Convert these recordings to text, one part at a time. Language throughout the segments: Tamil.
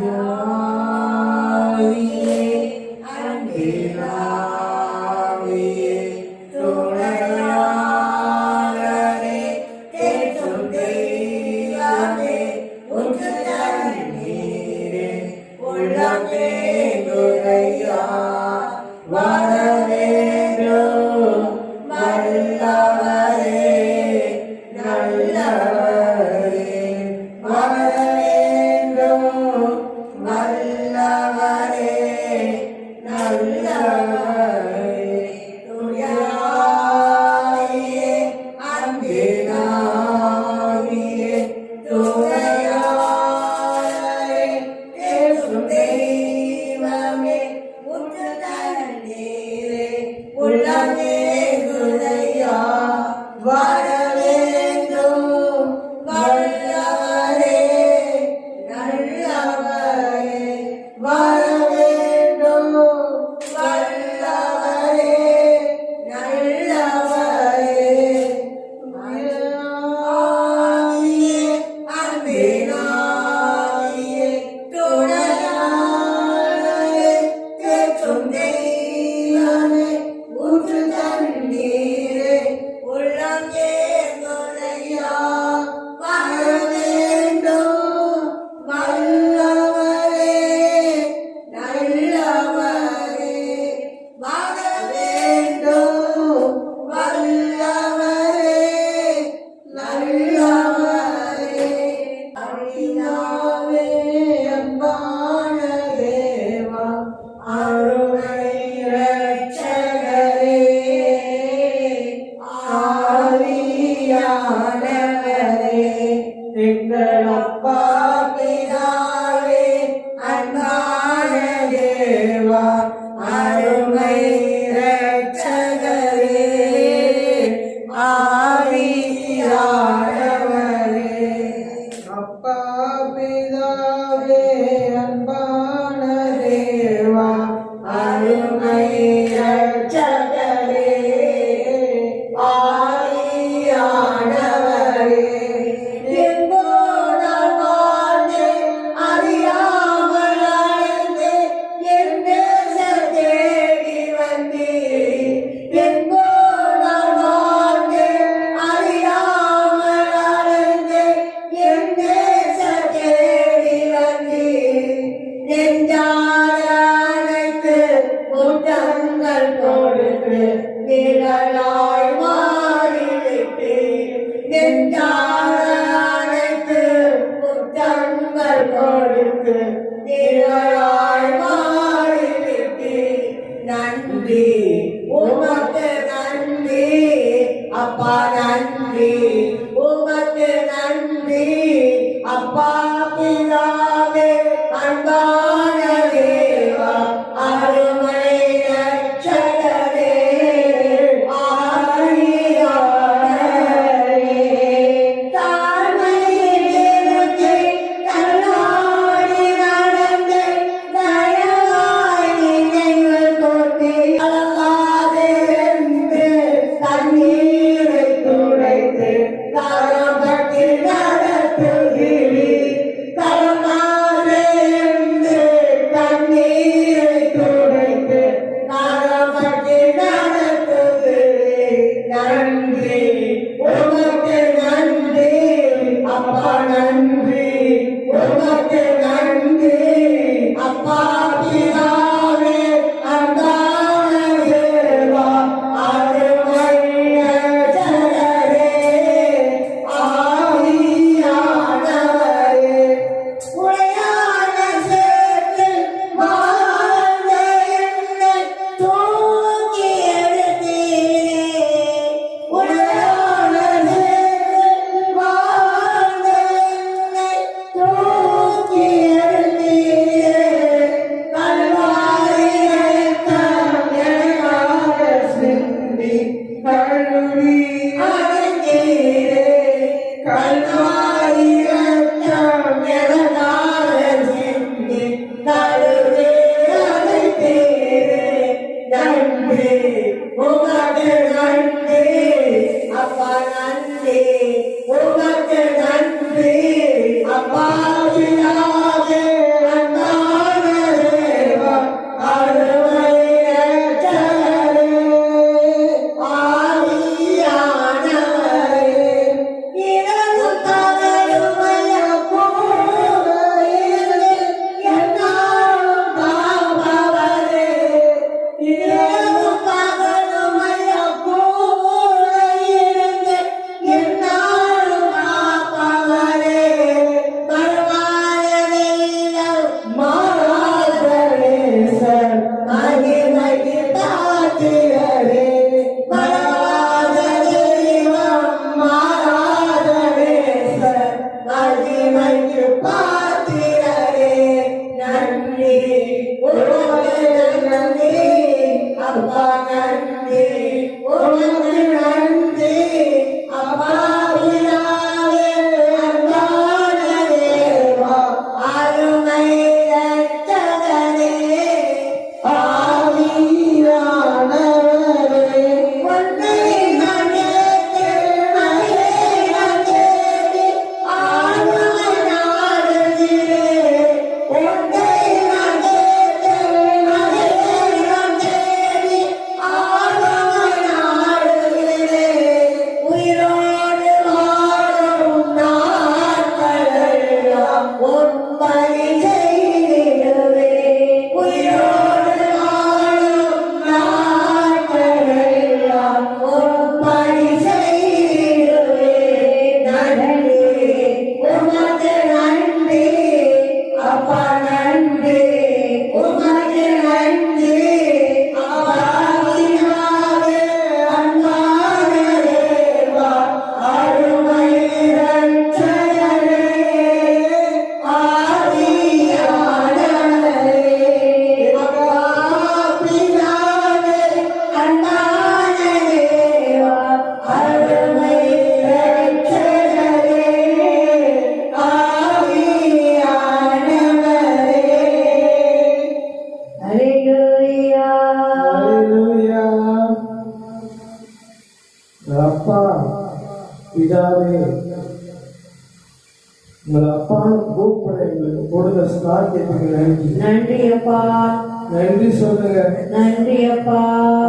தாழ்மையில் பிதாவே, உங்கள் அப்பான்னு கூப்பிட எங்களுக்கு கொடுத்த ஸ்லாக்கியத்துக்கு நன்றி. நன்றி அப்பா. நன்றி சொல்லுங்க. நன்றி அப்பா.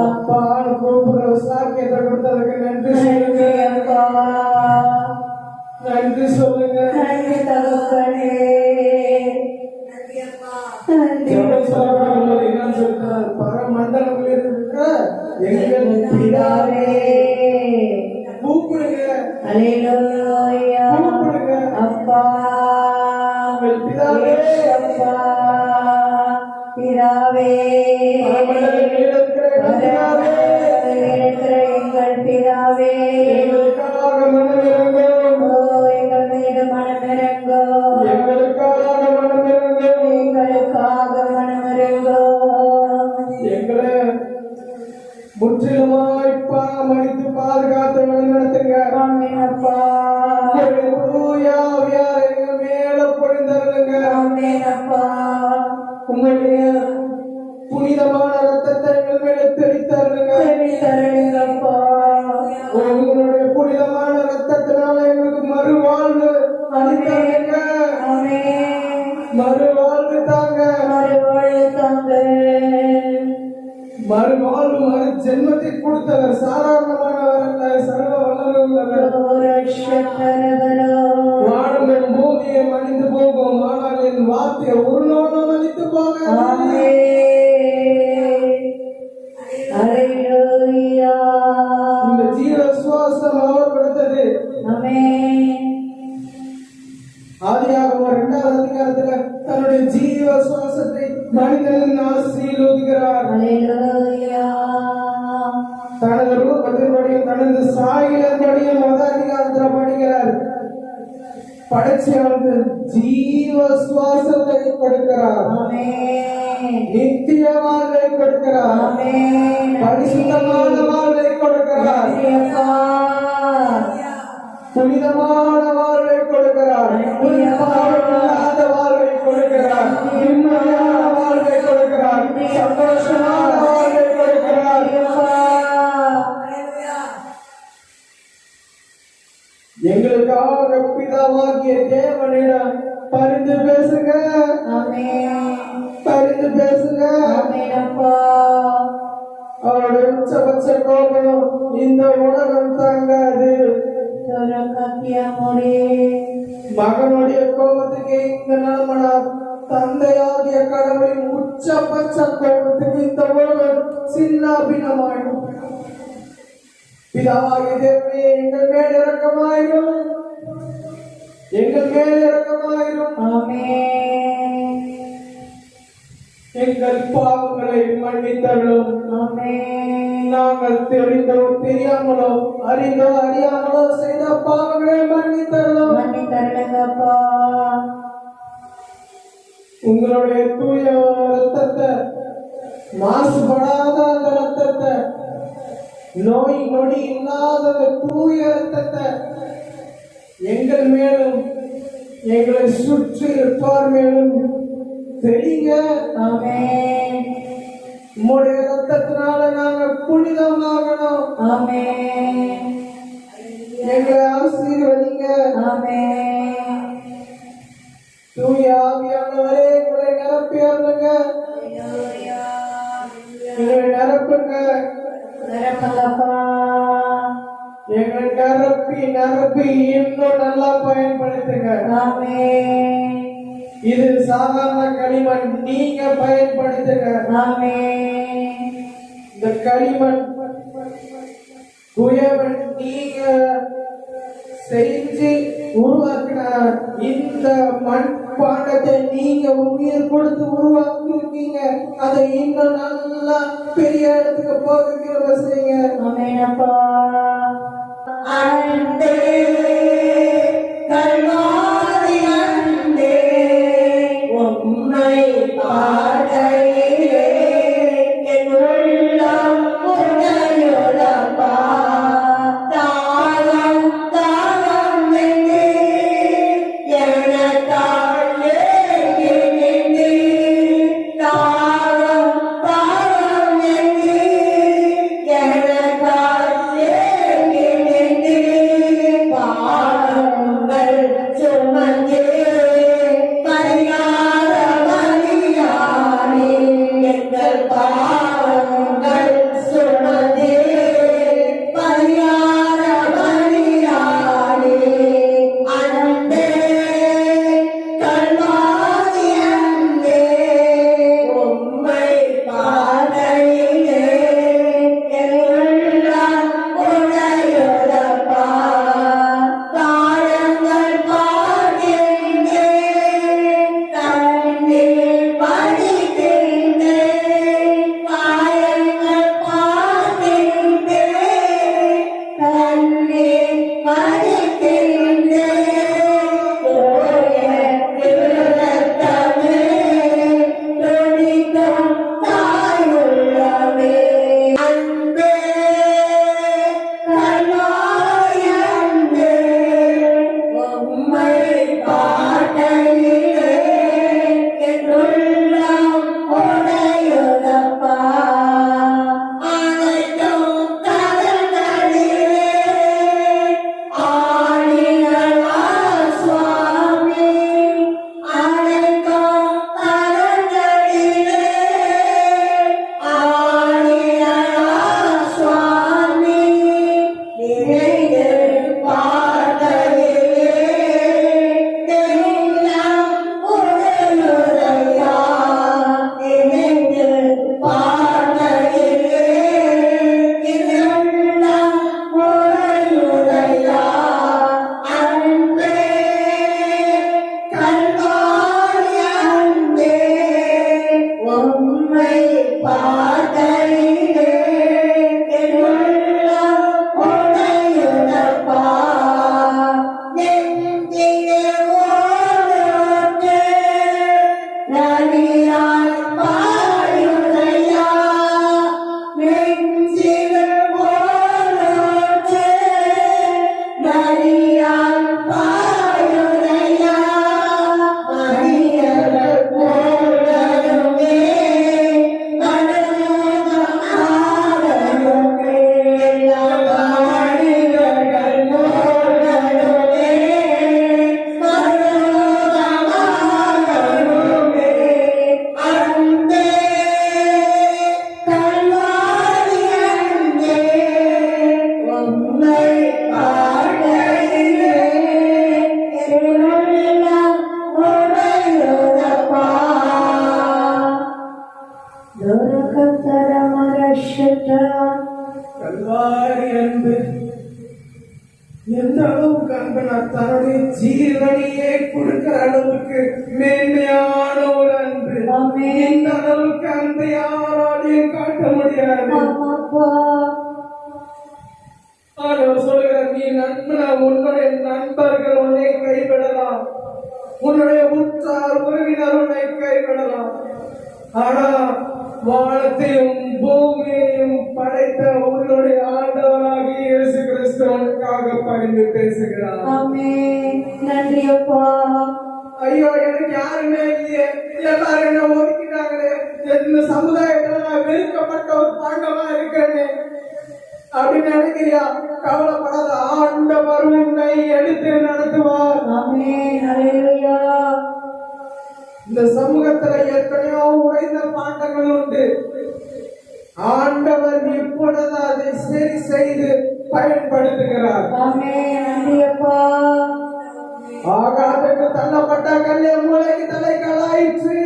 அப்பான்னு கூப்பிடுற ஸ்லாக்கியத்தை கொடுத்ததுக்கு நன்றி சொல்லுங்க. அப்பா நன்றி சொல்லுங்க. நன்றி தகப்பனே. பரமண்டலத்தில் இருக்கிற எங்கள் பிதாவே கூப்பிடுங்க. அல்லேலூயா. கூப்பிடுங்க. அப்பா பிதாவே, அப்பா பிதாவே, பரமண்டலத்தில் இருக்கிற எங்கள் பிதாவே, எங்களுக்காக மனமிரங்கும். எங்கள் மீது மனமிரங்கும். எங்களுக்காக மனமிரங்கும். எங்களுக்காக மனமிரங்கும். எங்களை முற்றிலுமாய் மடித்து பாதுகாத்து வழிநடத்துங்க. அப்பா எங்கள் மேல பொழிந்தருளுங்க. அப்பா உங்களுடைய புனிதமான ரத்தத்தை எங்கள் மேல தெளித்தருளுங்க. உங்களுடைய புனிதமான ரத்தத்தினால எங்களுக்கு மறுவாழ்வு அளித்தருளுங்க. மறுவாழ்வு தாங்க. மறுவாழ்வு மறு ஜென்மத்தை கொடுத்தவர் சாதாரணமானவர் அல்ல, சர்வ வல்லவர். வானங்கள் பூமியை மணிந்து போகும், ஆனால் என் வார்த்தை ஒரு நாளும் மணித்து போக. இந்த ஜீவ சுவாசம் அவர் கொடுத்தது. ஆதியாகமம் 2வது அதிகாரத்துல தன்னுடைய ஜீவ சுவாசத்தை மனிதன் ஆசீர்வதிக்கிறார். தனது ரூபத்தின்படியும் தனது சாயலின்படியும் 1வது அதிகாரத்துல படிக்கிறார். படைச்சு அவனுக்கு ஜீவ சுவாசத்தை கொடுக்கிறார். நித்திய வாழ்வை கொடுக்கிறார். பரிசுத்தமான வாழ்வை கொடுக்கிறார். புனிதமான வாழ்வை கொடுக்கிறார். இல்லாத வாழ்வை கொடுக்கிறார். நிம்மதியான வாழ்வை கொடுக்கிறார். சந்தோஷமான வாழ்வை கொடுக்கிறார். எங்களுக்காக பிதாவாகிய தேவனிடம் பரிந்து பேசுங்க. பரிந்து பேசுங்க. அவருடைய உச்சபட்ச கோபம் இந்த உலகம் தாங்காது. மகனுடைய கோபத்துக்கு இந்த நிலமனா, தந்தையாகிய கடவுளின் உச்சபட்ச கோபத்துக்கு இந்த உலகம் சின்னாபின்னமாயிடும். பிதாவாகிய தேவனே, எங்கள் மேல் இரக்கமாயிரும். எங்கள் மேல் இரக்கமாயிரும். எங்கள் பாவங்களை மன்னித்தருளும். நாங்கள் தெரிந்தோ தெரியாமலோ அறிந்தோ அறியாமலோ செய்த பாவங்களை மன்னித்தருளும். உங்களுடைய தூய ரத்தத்தை, மாசுபடாத அந்த ரத்தத்தை, நோய் நொடி இல்லாத தூய ரத்தத்தை எங்கள் மேலும் எங்களை சுற்றி இருப்பார் மேலும் தெரியுங்க. உம்முடைய ரத்தத்தினால நாங்கள் புனிதமாகணும். எங்களை ஆசீர்வதிங்க. தூய ஆவியானவரே, எங்களை நிரப்பி அருளுங்க. எங்களை நிரப்புங்க. எங்களை நிரப்பி நிரப்பி இன்னும் நல்லா பயன்படுத்துங்க. இது சாதாரண களிமண், நீங்க பயன்படுத்துங்க. ஆமென். இந்த களிமண் குயவன் நீங்க செஞ்சு உருவாக்கின இந்த மண்பாண்டத்தை நீங்க உயிர் கொடுத்து உருவாக்கிருக்கீங்க. அதை இன்னும் நல்லா பெரிய இடத்துக்கு போக செய்யுங்க. ஆமென் அப்பா. அன்பே கல்வாரி அன்பே உம்மை பாடையிலே என் உள்ளம் உடையுதப்பா. தாகம் தாகம் என்று எனக்கால் ஏங்கினீர். தாகம் தாகம் என்று எனக்கால் ஏங்கினீர். பாவங்கள் சுமந்தே பரிகார பலியானே. எங்கள் பாவங்கள் சுமந்தே பரிகார பலியானே. அன்பே கல்வாரி அன்பே உம்மை பாதையிலே என் உள்ளம் உடையுதப்பா. தாழங்கள் பார்க்கின்றேன், கண்ணீர் வடிக்கின்றேன். காயங்கள் பார்க்கின்றேன், கண்ணீர் வடிக்கின்றேன். தூய திருரத்தமே துடிக்கும் தாயுள்ளமே. அன்பே கல்வாரி அன்பே உம்மை பாடையிலே என் உள்ளம் உடையுதப்பா. அனைத்தும் கடலிலே ஆடினவா சுவாமி. அனைத்தும் கடலிலே ஆடினவா சுவாமி. நினைந்து பார்க்கையிலே நெஞ்சம் உடையுதையா. நினைந்து பார்க்கையிலே இதெல்லாம் உடையுதையா. அன்பே கல்வாரி அன்பே உம்மை பார்க்கையிலே என் உள்ளம் உடையுதப்பா. நெஞ்சிலே ஓடோடு நதியால் பாயுதையா. நெஞ்சிலே ஓடோடு நதியால் பாயுதையா. மனிதர்கள் போலவே மனோகமாகவே எல்லா மனிதர்கள் போலவே மனோகமாகவே. அன்பே கல்வாரி அன்பே உம்மை பாடையிலே என் உள்ளம் உடையுதப்பா. கல்வாரி அன்பு எந்த அளவுக்கு அன்புனா தன்னுடைய ஜீவனையே கொடுக்கிற அளவுக்கு மேன்மையான ஒரு அன்பு. ஆமென். இந்த அளவுக்கு அன்பை யாராலையும் காட்ட முடியாது. ஆமாப்பா. ஆண்டவர் சொல்கிறார், நீ நண்பனா உன்னுடைய நண்பர்கள் உன்னை கைவிடலாம், உன்னுடைய உற்றார் உறவினர் உன்னை கைவிடலாம். ஆனா வானத்தையும் பூமியையும் படைத்த உன்னுடைய ஆண்டவராகிய இயேசு கிறிஸ்து உனக்காக பரிந்து பேசுகிறார். ஆமென். நன்றி அப்பா. ஐயோ, எனக்கு யாருமே இல்லையே, எல்லாரும் என்ன ஒதுக்கிட்டாங்களே, இந்த சமுதாயத்துல நான் வெறுக்கப்பட்ட ஒரு பாண்டமா இருக்கிறேனே அப்படின்னு நினைக்கிறியா? கவலைப்படாத, ஆண்டவர் உன்னை எடுத்து நடத்துவார். ஆமென். ஹல்லேலூயா. இந்த சமூகத்துல எத்தனையோ உடைந்த பாண்டங்கள் உண்டு. ஆண்டவர் இப்பொழுது அதை சரி செய்து பயன்படுத்துகிறார். ஆமென். நன்றி அப்பா. ஆகாதற்கு தள்ளப்பட்ட கல்லே மூளைக்கு தலைகளாயிற்று.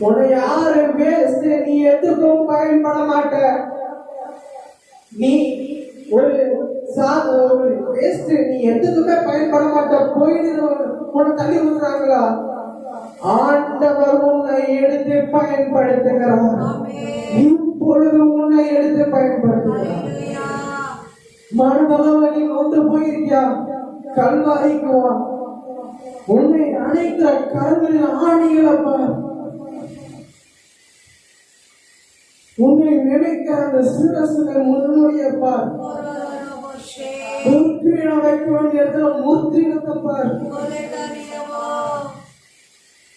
உன்னை யாரு வேஸ்ட், நீ எதுக்கும் பயன்பட மாட்ட. நீ ஒரு வேஸ்ட், நீ எதுக்குமே பயன்பட மாட்ட. போயிடு, உன்னை தள்ளி விடுறாங்களா? ஆண்டவர் உன்னை எடுத்து பயன்படுத்துகிறார். இப்பொழுது உன்னை எடுத்து பயன்படுத்துகிறார். மறுபடியும் நீ கொண்டு போயிருக்கியா? கல்வாரிக்கு வா. உன்னை அணைக்கிற கரங்களில் ஆணிகளப்பா. உன்னை நினைக்கிற அந்த சிரசுகளை முன்னுடையப்பா. முற்றிடம் வைக்க வேண்டிய இடத்துல முற்றிடத்தப்பார்.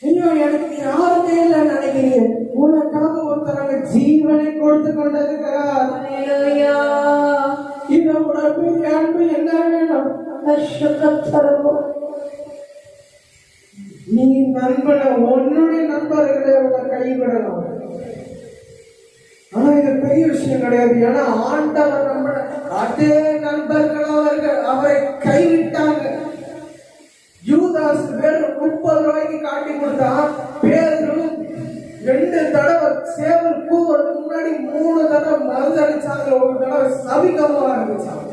இன்னும் எனக்கு யாருமே இல்லை நினைக்கிறீங்க. உனக்காக ஒருத்தராக ஜீவனை கொடுத்து கொண்டிருக்கிறார். இதோட பெரிய அன்பு என்ன வேணும்? நீ நண்பனை, உன்னுடைய நண்பர்களை உன்னை கைவிடலாம். ஆனா இது பெரிய விஷயம் கிடையாது. ஏன்னா ஆண்டவர் நம்ம அதே நண்பர்கள் அவரை கைவிட்டாங்க. யூதாஸ் வெறும் 30 ரூபாய்க்கு காட்டி கொடுத்தா, பேதுரு 2 தடவை சேவல் கூவுறதுக்கு முன்னாடி 3 தடவை மறுதளிச்சாங்க. ஒரு தடவை சபிக்கமா ஆரம்பிச்சாங்க.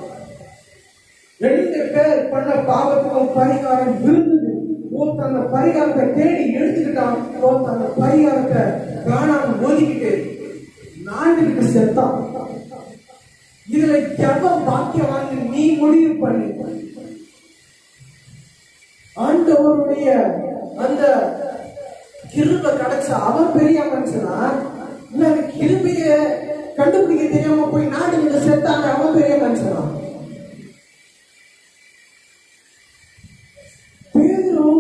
2 பேர் பண்ண பாவத்துக்கும் பரிகாரம் இருந்தது. ஒருத்தர் அந்த பரிகாரத்தை தேடி எடுத்துக்கிட்டான், ஒருத்தர் அந்த பரிகாரத்தை காணாம ஒதுக்கிட்டு நாண்டுகிட்டு செத்தான். இதுல ஜபம் பாக்கியவான்னு நீ முடிவு பண்ணி ஆண்டவருடைய அந்த கிருபை கிடைச்ச அவன் பெரிய மனுஷனா, இல்ல அந்த கிருபைய கண்டுபிடிக்க தெரியாம போய் நாடுகிட்டு செத்தாங்க அவன் பெரிய மனுஷனா? பேதுரு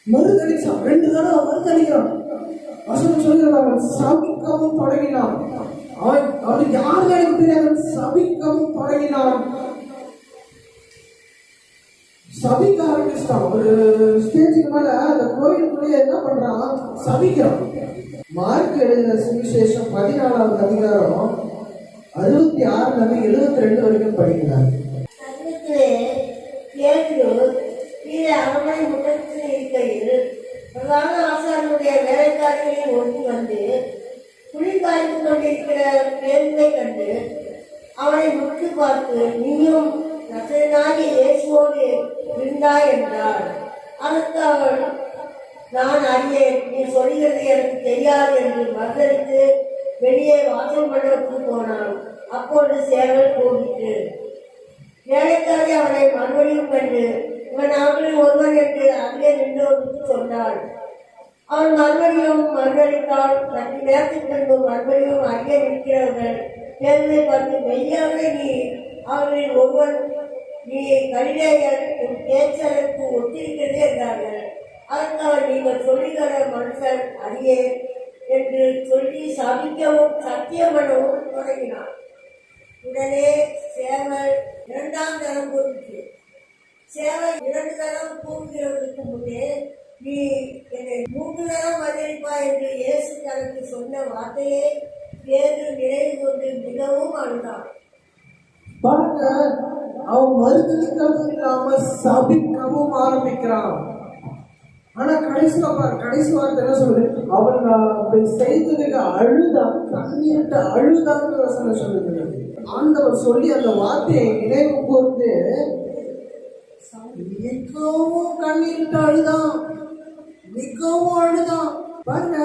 மறுதளிச்சான். 2 தடவை மறுதளிக்கிறான். வசனம் சொல்கிறது அவன் சபிக்கவும் தொடங்கினான். அவனுக்கு யாரு எனக்கு தெரியாது, சபிக்கவும் தொடங்கினான். சபிக்க ஆரம்பிச்சிட்டான். ஒரு ஸ்டேஜுக்கு மேல அந்த கோயிலுக்குள்ளேயே என்ன பண்றான்? சபிக்கிறான். மார்க் எழுதின சுவிசேஷம் 14வது அதிகாரம் 66 72 வரைக்கும் படிக்கிறார். அரண்மனை முற்றத்தில் இருக்கையில் பிரதான ஆசாரியனுடைய வேலைக்காரர்களை ஒட்டி வந்து குளிர்காய்ந்து கொண்டிருக்கிற பேருந்தை கண்டு அவனை முற்று பார்த்து, நீயும் நசரேயனாகிய இயேசுவோடு இருந்தாய் என்றார். அதற்கு அவன், நான் அறியேன், நீ சொல்கிறது எனக்கு தெரியாது என்று மறுதளித்து வெளியே வாசல் மண்டபத்துக்கு போனான். அப்போது சேவல் கூவிட்டு, வேலைக்காரி அவனை மறுபடியும் கண்டு, இவன் அவர்களில் ஒருவன் என்று அங்கே நின்றவருக்கு சொன்னாள். அவன் மறுபடியும் மறுதளித்தான். சற்று நேரத்துக்கு முன்பு மறுபடியும் அங்கே நிற்கிறவர்கள் பேருந்தை பார்த்து, மெய்யாகவே நீ அவர்களில் ஒருவன், நீ கலிலேயர், உன் பேச்சலுக்கு ஒத்திருக்கிறதே என்றார்கள். அதற்கு அவன், நீங்கள் சொல்லுகிற மனுஷன் அறியே என்று சொல்லி சபிக்கவும் சத்தியமனவும் தொடங்கினான். உடனே சேவல் 2ஆம் தரம் கூறிற்று. சேவல் 2 தரம் கூறுகிறவருக்கு முன்னே, நீ என்னை 3 தரம் மறுதளிப்பாய் என்று இயேசு தனக்கு சொன்ன வார்த்தையை பேதுரு நினைவு கொண்டு மிகவும் அழுதான். பாருங்க, அவன் மறுதளிக்கவும் இல்லாம சபிக்கவும் ஆரம்பிக்கிறான். ஆனா கடைசி வார்த்தை என்ன சொல்லுது? அவன் செய்ததுக்கு அழுதான், கண்ணீர்ட்டு அழுதான்னு வசனம் சொல்லுது. ஆண்டவர் சொல்லி அந்த வார்த்தையை நினைவு கூர்ந்து மிகவும் கண்ணீர்ட்டு அழுதான், மிகவும் அழுதான். பாருங்க,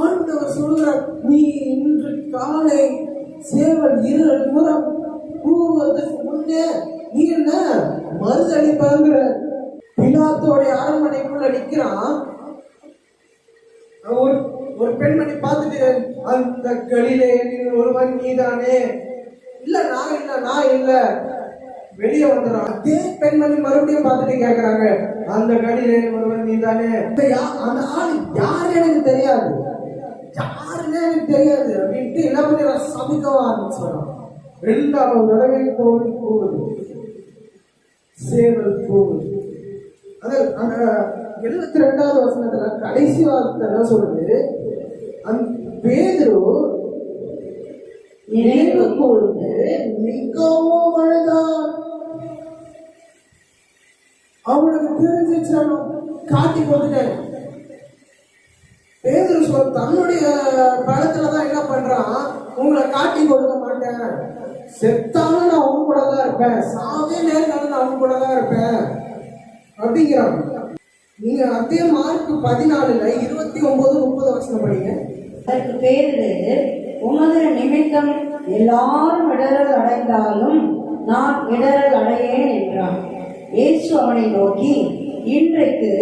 ஆண்டவர் சொல்கிறார், நீ இன்று காலை சேவல் 2 முறை கூறுவதற்கு முன்னே நீ என்ன மறுதளிப்பாங்கிற. பிலாத்தோடைய அரண்மனைக்குள்ள நிற்கிறான். ஒரு பெண்மணி பார்த்துட்டு, அந்த கலிலேயனில் ஒருவன் நீதானே? இல்ல நான் இல்ல வெளியே வந்துடும். அதே பெண்மணி மறுபடியும் பார்த்துட்டு கேட்கிறாங்க, அந்த கலிலேயன் ஒருவன் நீதானே? அந்த ஆள் யாரு எனக்கு தெரியாது, யாருன்னு எனக்கு தெரியாது அப்படின்ட்டு என்ன பண்ணி சபிக்கவா ஆரம்பிச்சான். 2வது தடவை கோவில் போகுது, சேவல் போகுது. அந்த 72வது வசனத்துல கடைசி வார்த்தை சொல்லுது, பேதுரு நினைவு கூர்ந்து மிகவும் அழுதான். அவனுக்கு தெரிஞ்சிச்சு, காட்டி கொடுத்துட்டேன். பேதுரு தன்னுடைய பலத்துலதான் என்ன பண்றான், உங்களை காட்டி கொடுக்க மாட்டேன், செத்தாலும் நான் அவங்க கூட தான் இருப்பேன், சாவே நேரம் நான் அவங்க கூட தான் இருப்பேன் அப்படிங்கிறான். நீங்க அதே மார்க் 14 29 30 வசனம் படிங்க. அதற்கு பேதுரு, உமது நிமித்தம் எல்லாரும் இடரல் அடைந்தாலும் நான் இடரல் அடையேன் என்றான். இயேசு அவனை நோக்கி, இன்றைக்கு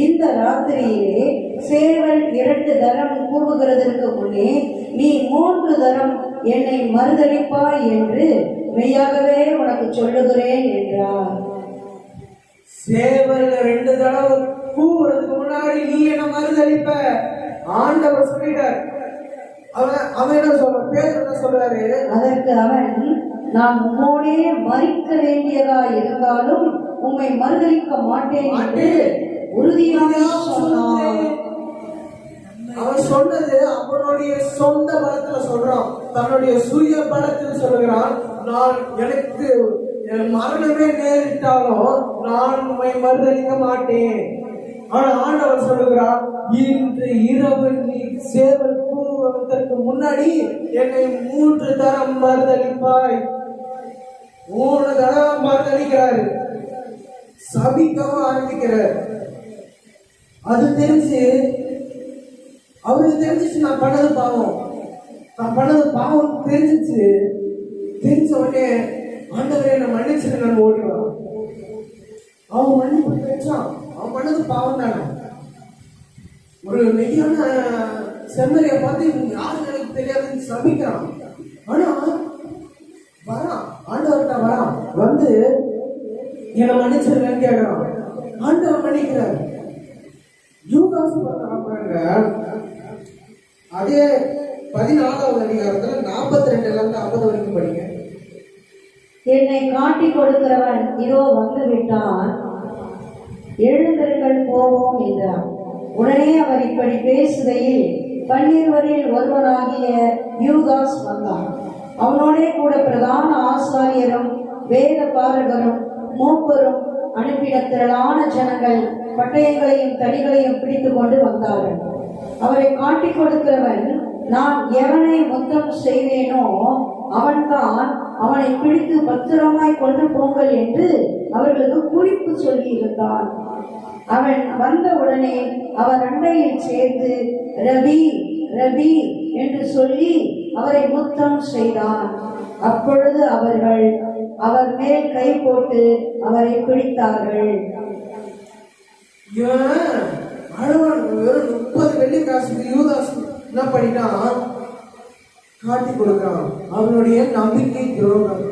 இந்த ராத்திரியிலே சேவல் 2 தரம் கூவுகிறதற்கு முன்னே நீ 3 தரம் என்னை மறுதலிப்பாய் என்று மெய்யாகவே உனக்கு சொல்லுகிறேன் என்றார். சேவல் 2 தடவை கூவுறதுக்கு முன்னாடி நீ என்ன மறுதலிப்ப ஆண்டவர் சொல்லிட்டார். அவன் என்ன சொல்ற, பேர் என்ன சொல்றாரு? அதற்கு அவன், நான் உம்மோடே மறிக்க வேண்டியதா இருந்தாலும் உம்மை மறுதலிக்க மாட்டேன் என்று உறுதியாக சொன்னான். அவன் சொன்னது அவனுடைய சொந்த பலத்துல சொல்றான், தன்னுடைய சுய பலத்தில் சொல்லுகிறான். நான் எனக்கு மரணமே நேரிட்டாலும் நான் உம்மை மறுதலிக்க மாட்டேன். ஆனா ஆண்டவர் சொல்லுகிறார், இன்று இரவு நீ சேவல் கூறுவதற்கு முன்னாடி என்னை 3 தரம் மறுதலிப்பாய். 3 தரம் மறுதலிக்கிறாரு, சபிக்கவும் ஆரம்பிக்கிறார். அது தெரிஞ்சு அவருக்கு தெரிஞ்சிச்சு, நான் பண்ணது பாவம் தெரிஞ்சிச்சு. தெரிஞ்ச உடனே ஆண்டவரே என்ன மன்னிச்சிருங்கன்னு ஓடிவான். அவன் மன்னிப்பு பெற்றான். அவன் பண்ணது பாவம் தானே. ஒரு மெய்யான செம்மறியை பார்த்து யாருக்கு எனக்கு தெரியாதுன்னு சபிக்கிறான். ஆனா வரான், ஆண்டவர்கிட்ட வரான், வந்து என்னை மன்னிச்சிருங்கன்னு கேட்கிறான். ஆண்டவர் மன்னிக்கிறார். யூதாஸ் பாருங்க, அதே 14வது அதிகாரத்துல 42 50 வரைக்கும் படிங்க. என்னை காட்டி கொடுக்கிறவன் இதோ வந்து விட்டான், எழுந்திருங்கள் போவோம் என்றார். உடனே அவர் இப்படி பேசுகையில் 12 ஒருவனாகிய யூதாஸ் வந்தான். அவனோடே கூட பிரதான ஆசாரியரும் வேத பாரகரும் மூப்பரும் அனுப்பின திரளான ஜனங்கள் பட்டயங்களையும் தடிகளையும் பிடித்து கொண்டு வந்தார்கள். அவரை காட்டி கொடுக்கிறவன், நான் எவனை முத்தம் செய்வேனோ அவன்தான் அவனை பிடித்து பத்திரமாய் கொண்டு போங்கள் என்று அவர்களுக்கு குறிப்பு சொல்லி இருந்தான். அவன் வந்த உடனே அவர் அண்டையில் சேர்ந்து ரபி ரபி என்று சொல்லி அவரை முத்தம் செய்தான். அப்பொழுது அவர்கள் அவர் மேல் கை போட்டு அவரை பிடித்தார்கள். வெறும் 30 வெள்ளி காசுக்கு யூதாஸ் என்ன பண்ணிட்டான், காட்டி கொடுக்கிறான். அவனுடைய நம்பிக்கை துரோகம்,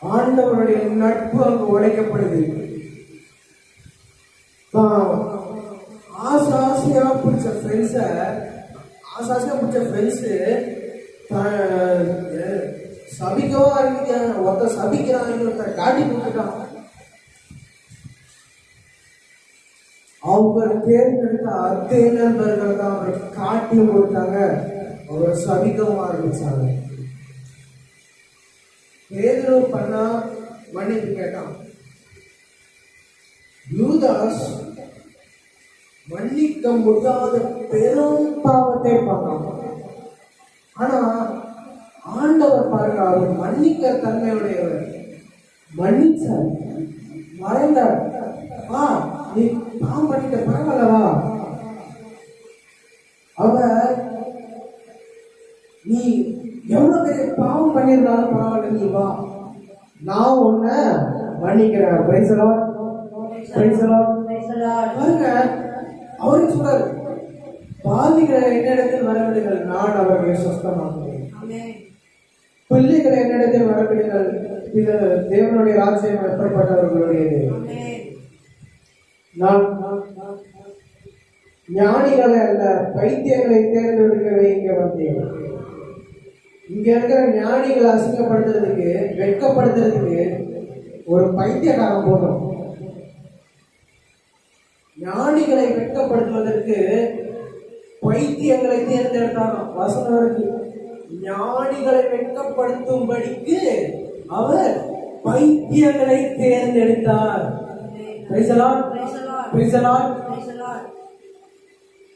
ஆண்டவருடைய நட்பு அங்கு உடைக்கப்படுது. ஆசாசியா பிடிச்ச ஃப்ரெண்ட்ஸ சபிக்கவா ஆரம்பிக்க, ஒருத்த சபிக்கிறான், இன்னொருத்தர் காட்டி கொடுத்துட்டான். அவங்க தேர்ந்தெடுத்த அதே நண்பர்கள் தான் அவரை காட்டியும் கொடுத்தாங்க, அவரை சபிக்கவும் ஆரம்பிச்சாங்க. பேதுரு பண்ணா மன்னிப்பு கேட்டான். யூதாஸ் மன்னிக்க முடியாத பெரும் பாவத்தை பண்ணான். ஆனா ஆண்டவர் பாருங்க, அவர் மன்னிக்க தன்மையுடையவர். மன்னிச்சார், மறைந்தார். நீ பாவம் பண்ணிட்ட, பரவாயில்லவா, அவர் நீ எவ்வளவு பெரிய பாவம் பண்ணியிருந்தாலும் பரவாயில்ல, நீ வா, நான் உன்னை மன்னிக்கிறேன். Praise the Lord, praise the Lord. பாருங்க, அவரே சொல்றாரு, பாவிகளை என்னிடத்தில் வரவிடுங்கள், நான் அவர்களை சுத்தமாக்குவேன். பிள்ளைகளை என்னிடத்தில் வரவிடுங்கள், இது தேவனுடைய ராஜ்யம் எப்படிப்பட்டவர்களுடையது. நான் ஞானிகளை அல்ல பைத்தியங்களை தேர்ந்தெடுக்கவே இங்க வந்தேன். இங்க இருக்கிற ஞானிகளை அசிங்கப்படுத்துறதுக்கு, வெட்கப்படுத்துறதுக்கு ஒரு பைத்தியக்காரன் போதும். ஞானிகளை வெட்கப்படுத்துவதற்கு பைத்தியங்களை தேர்ந்தெடுத்தாங்க. வசனம் இருக்கு, ஞானிகளை வெட்கப்படுத்தும்படிக்கு அவர் பைத்தியங்களை தேர்ந்தெடுத்தார். Praise the Lord. Praise the Lord. Praise the Lord. Praise the Lord.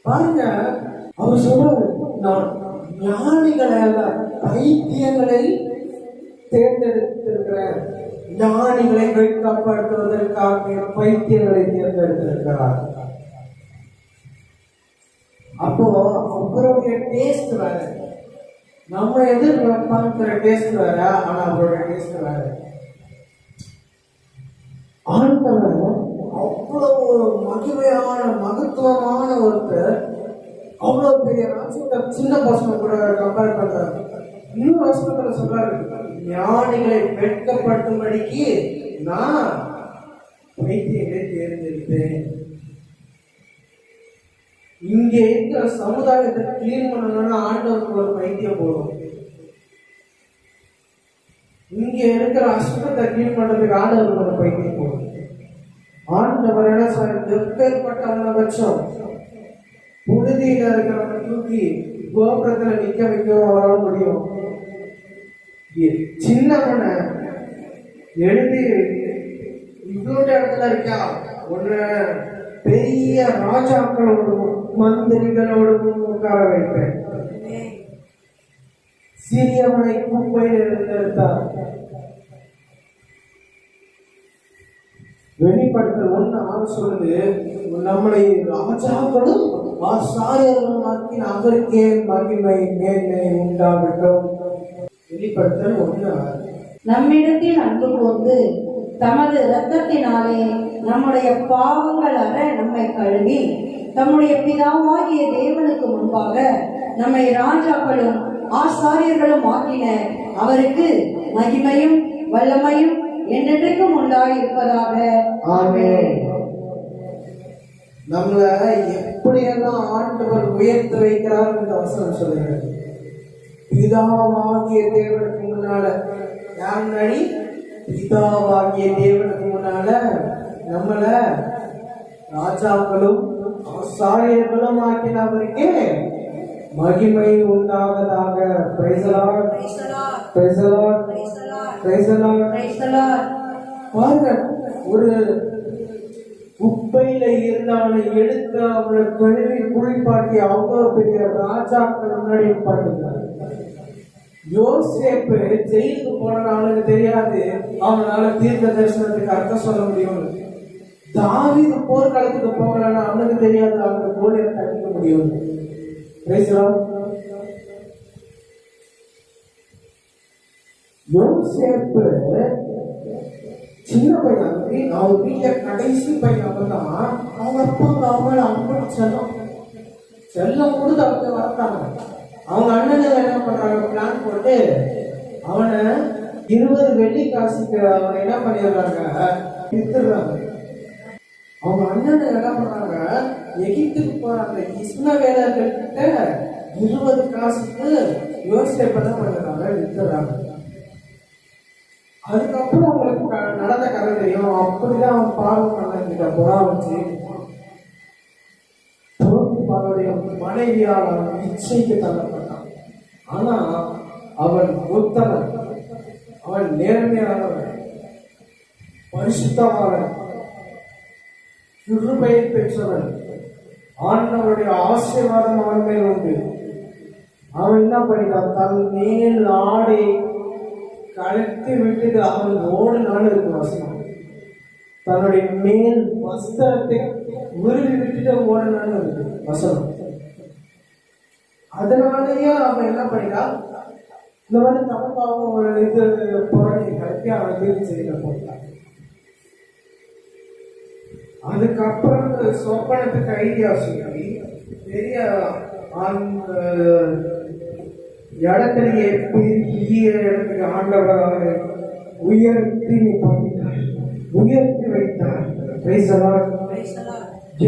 பாருங்க, அவர் சொல்றாரு, நான் ஞானிகளை அல்ல பைத்தியங்களை தேர்ந்தெடுத்திருக்கிறேன். ஞானிகளை வெட்கப்படுத்துவதற்காக பைத்தியங்களை தேர்ந்தெடுத்திருக்கிறார். அப்போ அவருடைய டேஸ்ட் வேற, நம்ம எதிர்பார்க்கிற டேஸ்ட் வேற, ஆனா அவருடைய டேஸ்ட் வேற. ஆண்டவர் அவ்வளவு மகிமையான மகத்துவமான ஒருத்தர், அவ்வளவு பெரிய ராஜ்யத்தை சின்ன பசங்க கூட கம்பேர் பண்றாரு. இன்னும் வசனத்துல சொல்றாரு, ஞானிகளை வெட்கப்படுத்தும்படிக்கு நான் பைத்தியங்களை தேர்ந்தெடுத்தேன். இங்க இருக்கிற சமுதாயத்தை கிளீன் பண்ணணும்னா ஆண்டவருக்கு ஒரு பைத்தியம் போடும். இங்க இருக்கிற அசுத்தத்தை கிளீன் பண்றதுக்கு ஆண்டவருக்கு ஒரு பைத்தியம் போடும். ஆண்டவர் என்ன சொல்றாரு, எப்பேற்பட்டவன பட்சம் புழுதியில இருக்கிறவனை தூக்கி கோபுரத்துல நிக்க வைக்கவும் அவரால் முடியும். சின்னவனை எழுதி இன்னொரு இடத்துல இருக்கா, ஒன்னு பெரிய ராஜாக்களோடும் மந்திரிகளோடும் உட்கார வைப்பேன். சிறியவனை குப்பையில் இருந்தெடுத்தார். வெளிப்படுத்தல் 1:6 சொல்லுது, நம்மளை ராஜாக்களும் ஆசாரியர்களும் ஆக்கி அவருக்கே மகிமை மேன்மை உண்டாகட்டும். வெளிப்படுத்தல் 1:6. நம்மிடத்தில் அன்பு கூர்ந்து தமது இரத்தத்தினாலே நம்முடைய பாவங்கள் அற நம்மை கழுவி தம்முடைய பிதாவாகிய தேவனுக்கு முன்பாக நம்மை ராஜாக்களும் ஆசாரியர்களும் ஆக்கின அவருக்கு மகிமையும் வல்லமையும் என்றென்றைக்கும் உண்டாயிருப்பதாக. ஆமென். நம்மளை எப்படியெல்லாம் ஆண்டவர் உயர்த்த வைக்கிறார் என்று வசனம் சொல்லுகிறது. பிதாவாகிய தேவனுக்கு முன்னால, யார் முன்னாடி? பிதாவாகிய தேவனுக்கு முன்னால நம்மள ராஜாக்களும் ஆசாரியர்களும் ஆக்கின அவருக்கே மகிமை உண்டாவதாக. Praise the Lord. Praise the Lord. Praise the Lord. Praise the Lord. Praise the Lord. Praise the Lord. பாருங்க, ஒரு குப்பையில இருந்து அவனை எடுத்து அவனை கழுவி குளிப்பாட்டி அவ்வளவு பெரிய ராஜாக்கள் முன்னாடி பாட்டுங்க. யோசேப்பு ஜெயிலுக்கு போன அவனுக்கு தெரியாது, அவனால தீர்க்க தரிசனத்துக்கு அர்த்தம் சொல்ல முடியும். தாவீது போர்க்களத்துக்கு போகலன்னா அவனுக்கு தெரியாது, அவனுக்கு கோலியை தட்டிக்க முடியும். யோசேப்பு சின்ன பையன், அவன் வீட்டுல கடைசி பையன். அப்பதான் அவங்க அப்பா அவங்கள அவங்க செல்லம் கொடுத்து அவங்க வளர்த்தாங்க. அவங்க அண்ணனுங்க என்ன பண்றாங்க, பிளான் போட்டு அவனை 20 வெள்ளி காசுக்கு அவனை என்ன பண்ணிடுறாங்க, வித்துடுறாங்க. அவங்க அண்ணனுங்க என்ன பண்றாங்க, எகிப்துக்கு போறாங்க. இஸ்மவேலர்கள் கிட்ட 20 காசுக்கு யோசேப்பு என்ன பண்றாங்க, வித்துடுறாங்க. அதுக்கப்புறம் அவங்களுக்கு நடந்த கதை தெரியும். அப்படிதான் அவன் பார்வனுடைய புறா வச்சு அவருடைய மனைவியால் அவன் இச்சைக்கு தள்ளப்பட்டான். ஆனா அவன் உத்தமன், அவன் நேர்மையானவன், பரிசுத்தமானவன், கிருபையை பெற்றவன். ஆண்டவருடைய ஆசீர்வாதம் அவன் மேல் உண்டு. அவன் என்ன பண்ணிட்டான், தன் மேல் ஆடை கலத்தி விட்டுட்டு அவன் ஓடினான்னு இருக்கு வசனம். தன்னுடைய மேல் வஸ்திரத்தை உருவி விட்டுட்டு ஓடினான்னு இருக்கு வசனம். அதனாலேயே அவன் என்ன பண்ணிட்டான், இந்த மாதிரி தப்பாவும் ஒரு இது புறணி கலத்தி அவன் தீர்வு செய்ய போட்டான். அதுக்கப்புறம் சொப்பனத்துக்கு ஐடியா சொல்லி பெரிய அந்த இடத்துலயே பெரிய இடத்துக்கு ஆண்டவராக உயர்த்தி பண்ணினார், உயர்த்தி வைத்தார்.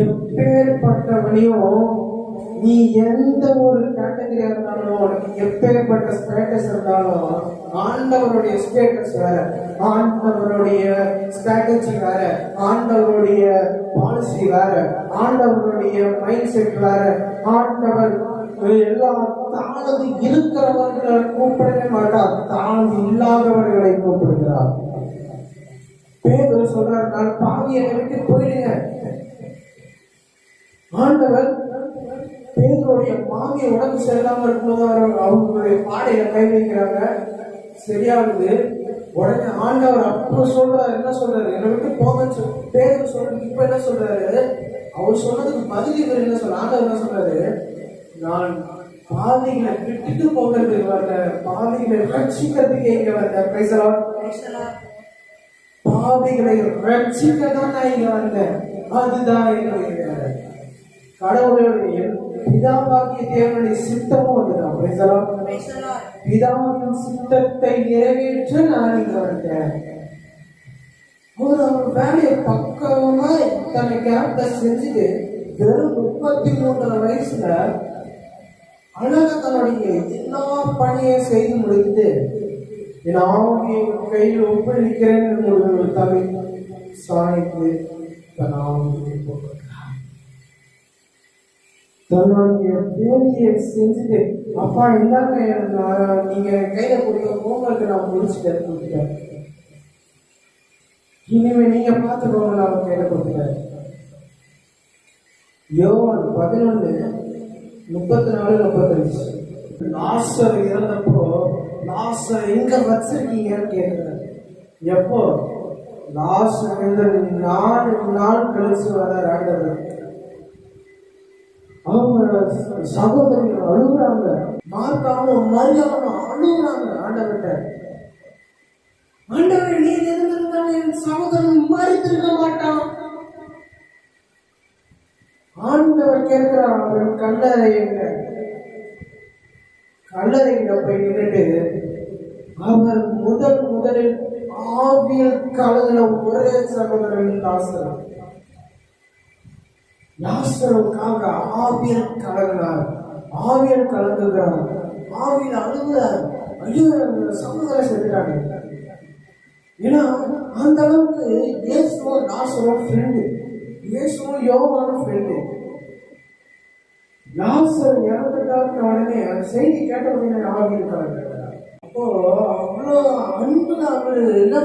எப்பேற்பட்டவனையும் நீ எந்த ஒரு கேட்டகரியா இருந்தாலும், உனக்கு எப்பேற்பட்ட ஸ்டேட்டஸ் இருந்தாலும், ஆண்டவருடைய ஸ்டேட்டஸ் வேற, ஆண்டவருடைய ஸ்ட்ராட்டஜி வேற, ஆண்டவருடைய பாலிசி வேற, ஆண்டவருடைய மைண்ட் செட் வேற. ஆண்டவர் எல்லா தாழ்ந்து இருக்கிறவர்களை கூப்பிடவே மாட்டார், தாழ்ந்து இல்லாதவர்களை கூப்பிடுகிறார். பேதுரு சொல்றாரு, நான் பாவி, என்னை விட்டு போயிடுங்க. ஆண்டவர் பேதுருடைய மாமியை உடம்பு சரியில்லாம இருக்கும்போது அவங்களுடைய பாடையில கை வைக்கிறாங்க, சரியாகுது. உடனே ஆண்டவர் அப்ப சொல்றாரு, என்ன சொல்றாரு, என்னை விட்டு போங்கன்னு பேதுரு சொல்றது. இப்ப என்ன சொல்றாரு, அவர் சொன்னதுக்கு பதில் இவர் என்ன சொல்ற, ஆண்டவர் என்ன சொல்றாரு, நான் பாவிகளை விட்டுட்டு போகிறதுக்கு வரல, பாவிகளை ரட்சிக்கிறதுக்கு இங்க வந்தேன். Price the Lord. பாவிகளை ரட்சிக்க தான் நான் இங்க வந்தேன். அதுதான் என்னுடைய கடவுளுடைய பிதாவாகிய தேவனுடைய சித்தமும் அதுதான். Price the Lord. பிதாவின் சித்தத்தை நிறைவேற்ற நான் இங்க வந்தேன். அவர் வேலையை பக்கமா தன்னை கேப்ட செஞ்சுட்டு வெறும் 33 வயசுல அழகா தன்னுடைய எல்லா பணியை செய்து முடித்து என் ஆவியை கையில் ஒப்பளிக்கிறேன் ஒரு தலை சாய்த்து தன் ஆவியை போட்டுக்கிறார். தன்னுடைய வேலையை செஞ்சுட்டு, அப்பா இல்லாம நீங்க கையில கொடுக்க ஹோம்ஒர்க்கு நான் முடிச்சுட்டேன் கொடுத்துட்டேன், இனிமே நீங்க பார்த்துக்கோங்க, நான் கையில கொடுத்துட்டேன். யோவான் 11:34-35. லாசர் இறந்தப்போ லாசர் எங்க வச்சிருக்கீங்கன்னு கேட்கிறார். எப்போ? லாசர் இந்த 4 நாள் கழிச்சு வர ஆண்டவர். அவங்க சகோதரிகள் அழுகுறாங்க, மார்த்தாவும் மரியாவும் அழுகுறாங்க ஆண்டவர்கிட்ட. ஆண்டவர் நீ இருந்திருந்தால் என் சகோதரன் மறித்திருக்க மாட்டான். ஆண்டவர் கேட்கிறான், அவன் கல்லறையில போய் நின்றுட்டு அவர் முதலில் ஆவியல் கலங்கின ஒரே சகோதரன் லாசர். லாசருக்காக ஆவியல் கலங்கினார், ஆவியல் கலங்குகிறார், ஆவியல் அழுகிறார். ஐயோ சகோதரர் செஞ்சுட்டாங்க. ஏன்னா அந்த அளவுக்கு இயேசுவும் லாசரும் ஃப்ரெண்டு, இயேசுவும் யோவானும் ஃப்ரெண்டு. லாசர் இறந்துட்டாருன்னு உடனே அந்த செய்தி கேட்ட உடனே ஆவியல் கலங்குறார். அப்போ அவ்வளோ அன்புல அவரு என்ன,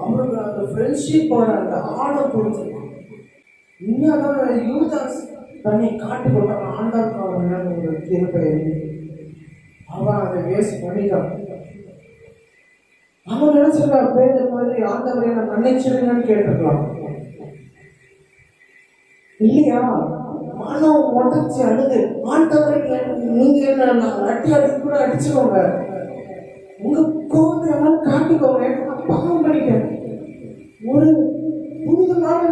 அவருக்கு அந்த ஃப்ரெண்ட்ஷிப்போட அந்த ஆழம் புரிஞ்சுக்கலாம். இன்னும் யூதாஸ் தன்னை காட்டி கொடுத்தாங்க ஆண்டவருக்கான ஒரு திருப்பை அவன் அதை வேஸ்ட் பண்ணிட்டான். அவன் நினைச்சிருக்கா பேரு மாதிரி ஆண்டவரை என்ன மன்னிச்சிருங்கன்னு கேட்டிருக்கலாம். இல்லையா, மனம் உடச்சி அழுது ஆண்டவரை நீங்க என்ன அடி கூட அடிச்சுக்கோங்க, உங்க கோபத்தை எல்லாம் காட்டிக்கோங்க, பாவம் பண்ணிட்டேன், ஒரு புனிதமான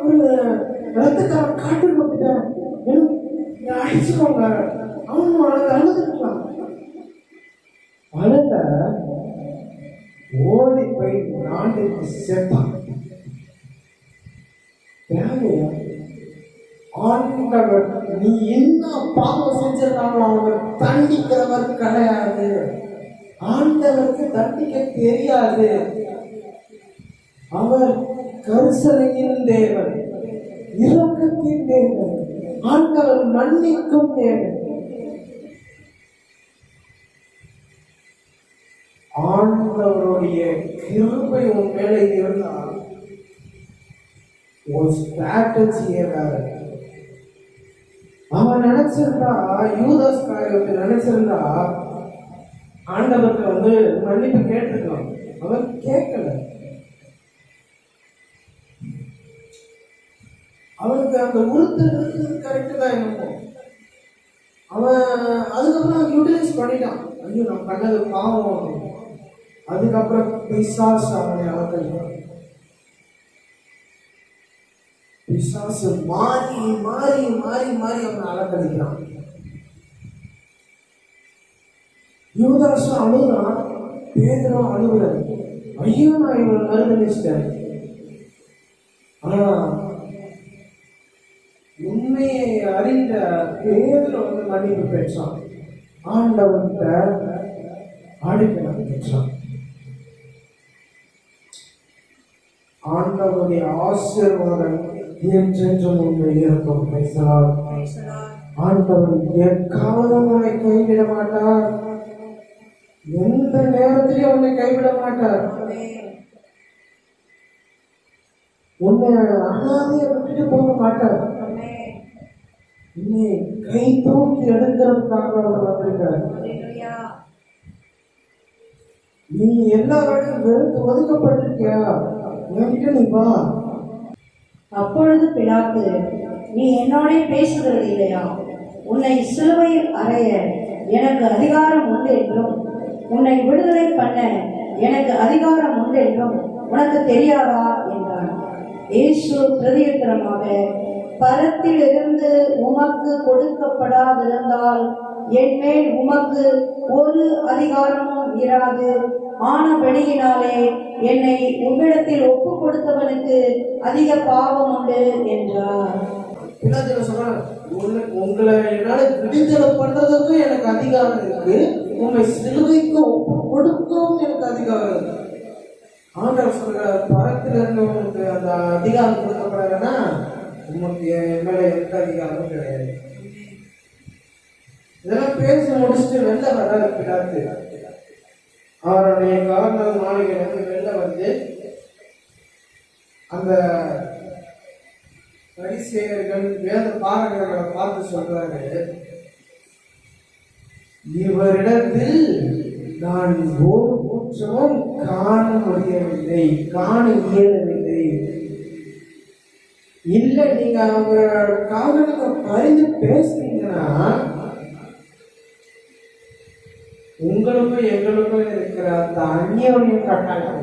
ஒரு ரத்தத்தை காட்டு கொடுத்துட்டேன், அடிச்சுக்கோங்க, அவன் அழுதுக்கலாம். அழுத ஓடி போய் நாட்டுக்கு சேர்த்தான். தேவையா ஆண்டவர் நீ என்ன பாவம் செஞ்சிருந்தாலும் அவர் தண்டிக்கிறவர் கிடையாது. ஆண்டவருக்கு தண்டிக்க தெரியாது. அவர் கருசனையின் தேவன், இரக்கத்தின் தேவன், ஆண்டவர் மன்னிக்கும் தேவன். ஆண்டவருடைய கிருபை உன் மேலே இருந்தால் ஒரு ஸ்ட்ராட்டஜியே வேற. அவன் நினைச்சிருந்தா, யூதாஸ் காரியத்தை நினைச்சிருந்தா ஆண்டவருக்கு மன்னிப்பு கேட்டிருக்கான். அவன் கேட்கல. அவனுக்கு அந்த உறுத்து கரெக்டு தான் என்னமோ. அவன் அதுக்கப்புறம் யூட்டிலைஸ் பண்ணிட்டான். ஐயோ நம்ம பண்ணது பாவம். அதுக்கப்புறம் பிசாசு அவனை அலக்கழிக்கிறான். பிசாசு மாறி மாறி மாறி மாறி அவனை அலக்கழிக்கிறான். யூதாசும் அழுகுறான், பேதுரும் அழுகுறான். ஐயோ நான் இவனை மறுதளிச்சிட்டேன். ஆனா உண்மையை அறிந்த பேதுரு மன்னிப்பு பெற்றான். ஆண்டவன்கிட்ட ஆடிக்கலாம் பெற்றான். ஆண்டவருடைய ஆசீர்வாதம் என்றென்றும் உண்மை இருக்கும். ஆண்டவர் எக்காவதும் உன்னை கைவிட மாட்டார். எந்த நேரத்திலையும் உன்னை கைவிட மாட்டார். உன்னை அனாதைய விட்டுட்டு போக மாட்டார். உன்னை கை தூக்கி எடுக்கிறதுக்காக அவர் வந்திருக்கிறார். நீ எல்லாரோடையும் வெறுத்து ஒதுக்கப்பட்டிருக்கியா? என்கிட்ட நீ வா. அப்பொழுது பிலாத்து, நீ என்னோட பேசுகிறது இல்லையா? உன்னை சிலுவையில் அறைய எனக்கு அதிகாரம் உண்டு என்றும் உன்னை விடுதலை பண்ண எனக்கு அதிகாரம் உண்டு என்றும் உனக்கு தெரியாதா என்றான். இயேசு பிரதியுத்தரமாக, பரத்திலிருந்து உமக்கு கொடுக்கப்படாதிருந்தால் என் மேல் உமக்கு ஒரு அதிகாரமும் இராது. ஆனபடியினாலே என்னை உம்மிடத்தில் ஒப்பு கொடுத்தவனுக்கு அதிக பாவம் உண்டு என்றார். உங்களை என்னால விடுதலை பண்றதுக்கும் எனக்கு அதிகாரம் இருக்கு, உங்களை சிலுவைக்கு ஒப்பு கொடுக்கவும் எனக்கு அதிகாரம் இருக்கு. ஆண்டவர் சொல்ற, பரத்திலிருந்து உங்களுக்கு அந்த அதிகாரம் கொடுக்கப்படாதுன்னா உங்களுக்கு என் மேல எந்த அதிகாரமும் கிடையாது. இதெல்லாம் பேசி முடிச்சுட்டு வெளில வர்றாரு பிலாத்து. அவருடைய கவர்னர் மாளிகையிலிருந்து வெளில வந்து அந்த பரிசேயர்கள் வேத பாரகர்களை பார்த்து சொல்றாரு, இவரிடத்தில் நான் ஒரு குற்றமும் காண முடியவில்லை, காண இயலவில்லை. இல்ல நீங்க அவங்க காவலுக்கு பறிந்து பேசுறீங்கன்னா உங்களுக்கும் எங்களுக்கும் இருக்கிற அந்த அந்நியோன்யம் கட்டாயம்.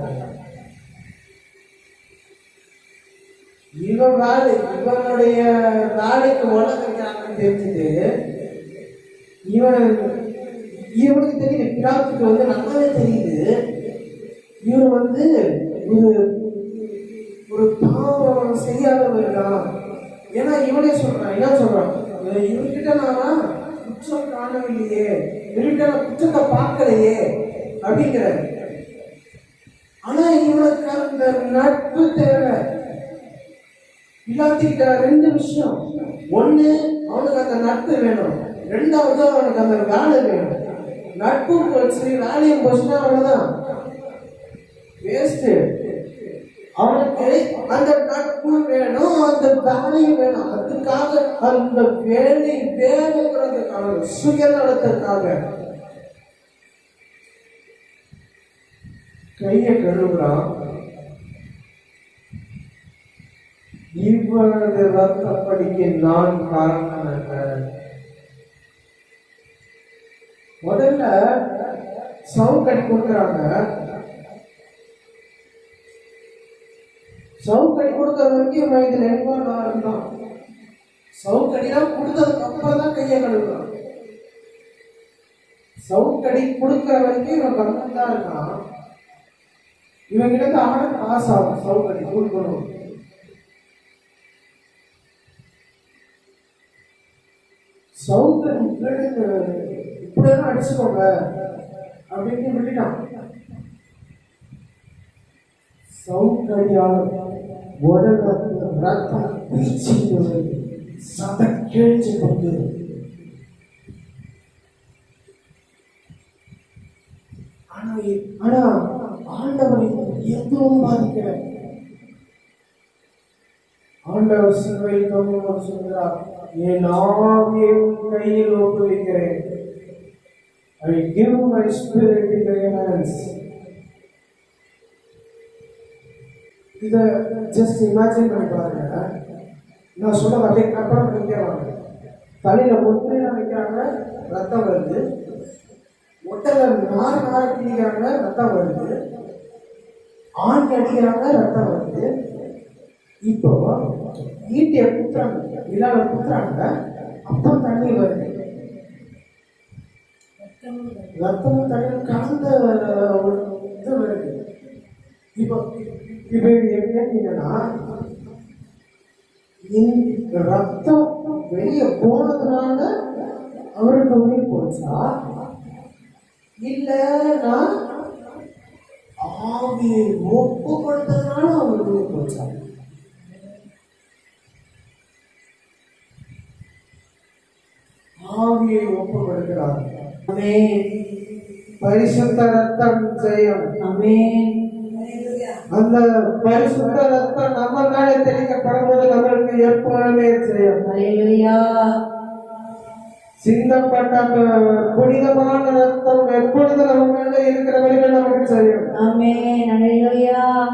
இவனுடைய வேலைக்கு உலகம் தெரிஞ்சுட்டு இவனுக்கு தெரியுது, பிலாத்துக்கு வந்து நல்லாவே தெரியுது இவன் வந்து ஒரு பாவம் செய்யாதவர் தான். ஏன்னா இவனே சொல்றான், என்ன சொல்றான், இவன்கிட்ட நான் குற்றம் காணவில்லையே, இவன்கிட்ட நான் குற்றத்தை பார்க்கலையே அப்படிங்கிற. ஆனா இவனுக்கு அந்த நட்பு தேவை. பிலாத்துக்கிட்ட ரெண்டு விஷயம், ஒண்ணு அவனுக்கு அந்த நட்பு வேணும், ரெண்டாவது அவனுக்கு அந்த வேலை வேணும். நட்பு போச்சு வேலையும் போச்சுன்னா அவ்வளவுதான், வேஸ்ட். அவனுக்கு அந்த நட்பு வேணும், அந்த வேலையும் வேணும். அதுக்காக அந்த வேலை வேணுங்கிறதுக்காக, சுயநலத்திற்காக கையை கழுவுறான். இவரது ரத்தப்படிக்கு நான் காரணம் அல்ல. முதல்ல சவுக்கடி கொடுக்குறாங்க. சவுக்கடி கொடுக்கற வரைக்கும் வயதுல எண்பாடு தான். சவுக்கடிலாம் கொடுத்ததுக்கு அப்புறம் தான் கையை கழுவுறான். சவுக்கடி கொடுக்கற வரைக்கும் இவன் கம்மன் தான் இருக்கான். இவன் கிட்ட ஆட காசு ஆகும் சவுக்கடி கொடுக்கணும். சவுக்கடி இப்படியெல்லாம் அடிச்சுக்கோங்க அப்படின்னு விட்டுட்டான். சவுக்கடியால் உடல் ரத்தம் பீச்சிட்டு சத கேள்வி கொண்டு ஆனா ஆண்டவரை எதுவும் பாதிக்கல. ஆண்டவர் சிலுவையில் தொங்கும்போது சொல்கிறார், என் ஆவியை கையில் ஒப்புவிக்கிறேன். I give my spirit in your hands. இத ஜஸ்ட் இமேஜின் பண்ணி பாருங்க. நான் சொல்ல அப்படியே கற்பனை பண்ணிட்டே வாங்க. தலையில ஒற்றையா வைக்கிறாங்க, ரத்தம் வருது. ஒட்டல நாறு கிழிக்கிறாங்க, ரத்தம் வருது. ஆண் அடிக்கிறாங்க, ரத்தம் வருது. இப்போ ஈட்டிய குத்துறாங்க, விழாவை குத்துறாங்க, அப்போ தண்ணி வருது. ரத்தமும் தண்ணி கலந்த ஒரு இது வருது. இப்போ இப்போ எப்படின்னா இந்த ரத்தம் வெளியே போனதுனால அவருக்கு உயிர் போச்சா, இல்லைன்னா ஆவியை ஒப்பு கொடுத்ததுனால அவருக்கு உயிர் போச்சா? ஆவியை ஒப்பு கொடுக்கிறார். பரிசுத்த ரத்தம் ஜெயம். ஆமென். அந்த பரிசுத்த ரத்தம் நம்ம மேலே தெளிக்கப்படும் போது நம்மளுக்கு எப்பொழுதுமே செய்யும். ஹல்லேலூயா. சிந்தப்பட்ட அந்த புனிதமான ரத்தம் எப்பொழுது நம்ம மேலே இருக்கிறவர்கள் நமக்கு செய்யும். ஆமென். ஹல்லேலூயா.